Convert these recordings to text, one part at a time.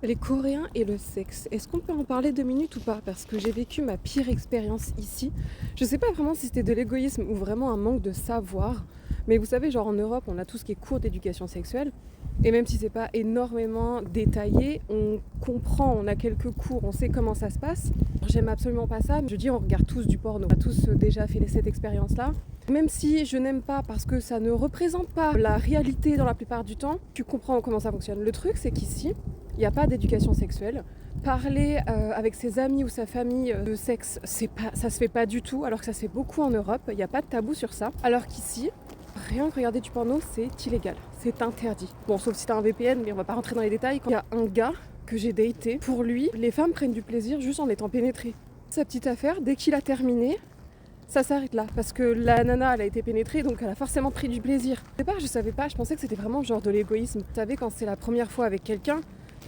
Les Coréens et le sexe, est-ce qu'on peut en parler 2 minutes ou pas? Parce que j'ai vécu ma pire expérience ici. Je sais pas vraiment si c'était de l'égoïsme ou vraiment un manque de savoir, mais vous savez, genre en Europe, on a tout ce qui est cours d'éducation sexuelle, et même si c'est pas énormément détaillé, on comprend, on a quelques cours, on sait comment ça se passe. J'aime absolument pas ça. Je dis, on regarde tous du porno. On a tous déjà fait cette expérience-là. Même si je n'aime pas parce que ça ne représente pas la réalité dans la plupart du temps, tu comprends comment ça fonctionne. Le truc, c'est qu'ici, il n'y a pas d'éducation sexuelle. Parler avec ses amis ou sa famille de sexe, ça se fait pas du tout, alors que ça se fait beaucoup en Europe. Il n'y a pas de tabou sur ça. Alors qu'ici, rien que regarder du porno, c'est illégal. C'est interdit. Bon, sauf si t'as un VPN, mais on va pas rentrer dans les détails. Quand il y a un gars que j'ai daté, pour lui, les femmes prennent du plaisir juste en étant pénétrées. Sa petite affaire, dès qu'il a terminé, ça s'arrête là. Parce que la nana, elle a été pénétrée, donc elle a forcément pris du plaisir. Au départ, je savais pas, je pensais que c'était vraiment genre de l'égoïsme. Vous savez, quand c'est la première fois avec quelqu'un,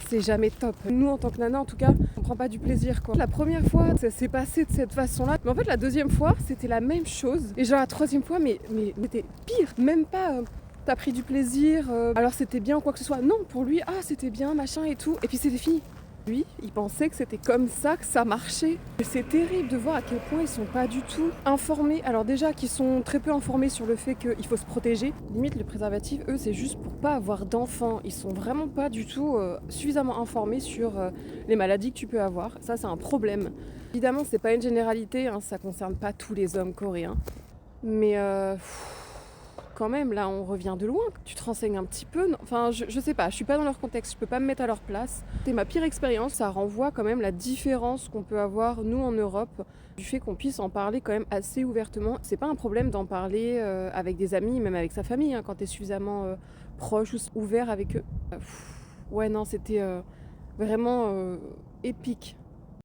c'est jamais top. Nous, en tant que nana, en tout cas, on prend pas du plaisir, quoi. La première fois, ça s'est passé de cette façon-là. Mais en fait, la deuxième fois, c'était la même chose. Et genre, la troisième fois, mais c'était pire. Même pas, t'as pris du plaisir, alors c'était bien ou quoi que ce soit. Non, pour lui, ah, c'était bien, machin et tout. Et puis c'était fini. Lui, il pensait que c'était comme ça que ça marchait. Et c'est terrible de voir à quel point ils sont pas du tout informés. Alors déjà qu'ils sont très peu informés sur le fait qu'il faut se protéger. Limite le préservatif, eux, c'est juste pour pas avoir d'enfants. Ils sont vraiment pas du tout suffisamment informés sur les maladies que tu peux avoir. Ça, c'est un problème. Évidemment, c'est pas une généralité, hein, ça concerne pas tous les hommes coréens. Mais quand même, là, on revient de loin. Tu te renseignes un petit peu. Enfin, je sais pas, je suis pas dans leur contexte, je peux pas me mettre à leur place. C'est ma pire expérience, ça renvoie quand même la différence qu'on peut avoir, nous, en Europe, du fait qu'on puisse en parler quand même assez ouvertement. C'est pas un problème d'en parler avec des amis, même avec sa famille, hein, quand t'es suffisamment proche ou ouvert avec eux. Ouais, non, c'était vraiment épique.